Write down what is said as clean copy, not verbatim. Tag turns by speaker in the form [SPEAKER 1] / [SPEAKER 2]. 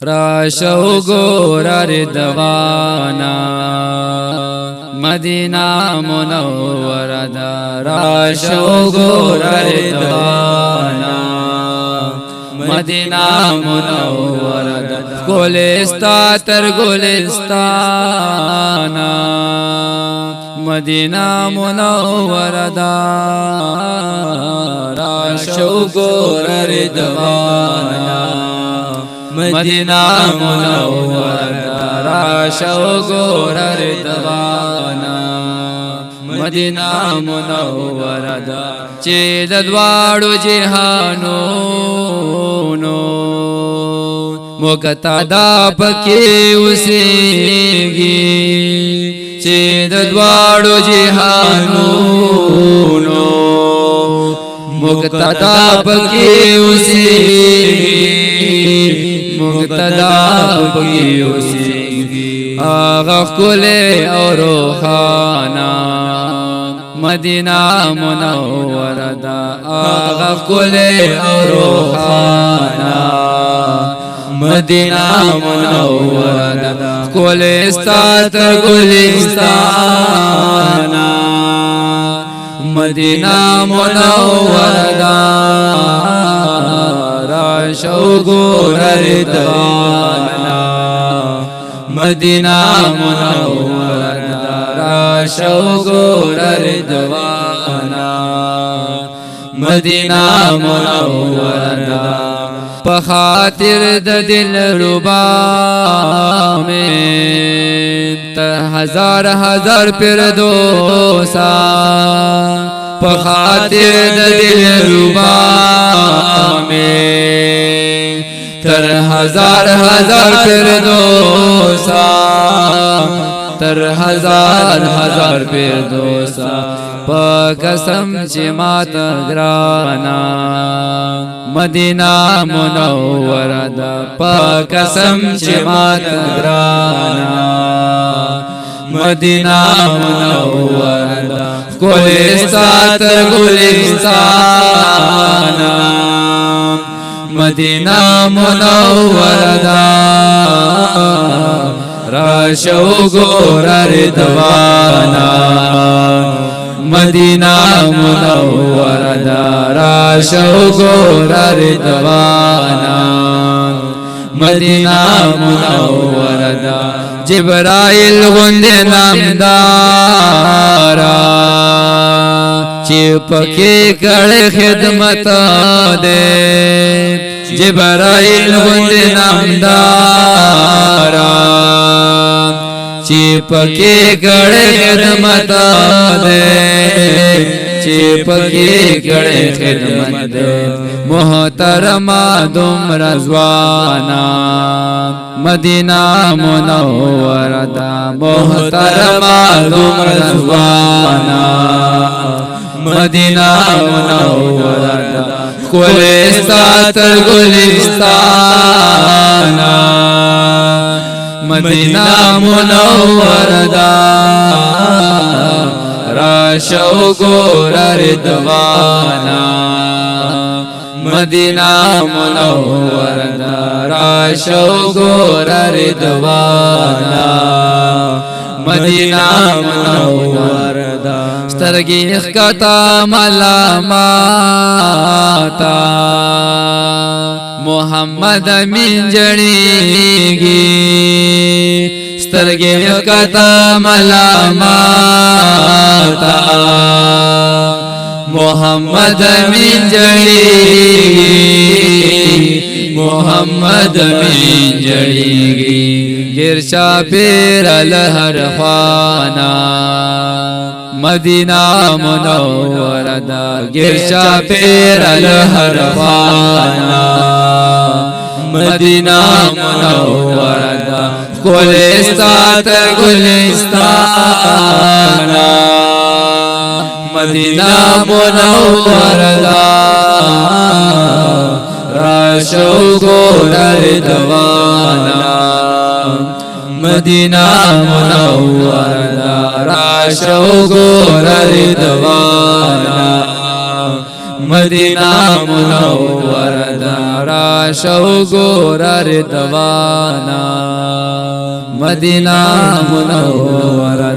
[SPEAKER 1] راشو گور ردوانا مدینہ منور دا راشو گور ردوانا مدینہ منور دا گلستا تر گلستانا مدینہ منور دا راشو گور ردوانا مدینہ منور راشو گور ردوانا مدینہ منور چی ددواڑو جہانونو مقتدا پکی اسیگی چی ددواڑو جہانونو مقتدا پکی اسیگی مقتدا پکی اسیگی آغا کلے اور روحانا مدینہ منور دا آغا کلے اور روحانا مدینہ منور دا گلستا تر گلستانا مدینہ منور دا راشو گور ردوانا مدینہ منور دا راشو گور ردوانا مدینہ منور دا پخاطر دا دل ربا میں ہزار ہزار پردوسا پخاطر دا دل ربا میں تر ہزار ہزار پردوسا تر ہزار ہزار پردوسا پا قسم چی مات گرانا مدینہ منور دا پا قسم چی مات گرانا مدینہ منور دا گلستا تر گلستانا مدینہ منور دا راشو گور ردوانا مدینہ منور دا راشو گور ردوانا مدینہ منور دا جبرائیل غند نامدارا چی پکی کڑ خدمت دے جبرائیل غند نامدارا چی پکی کڑ خدمت دے چی پکی کڑ خدمت دے محترمہ دم رضوانا مدینہ منور دا محترمہ دم رضوانا مدینہ منور دا گلستا تر گلستانا مدینہ منور دا راشو گور ردوانا مدینہ منور دا راشو گور ردوانا مدینہ منور دا سترگی اخکتا ملاماتا محمد امین جڑیگی سترگی اخکتا ملاماتا محمد امین جڑیگی محمد امین جڑیگی گرشا پیر الہر خوانا مدینہ منور دا گرشا پیر الہر خوانا مدینہ منور دا گلستا تر گلستانا مدینہ منور دا راشو گور ردوانا مدینہ منور دا راشو گور ردوانا मदीना मुनव्वरदा राशो गोरर दवाना मदीना मुनव्वरदा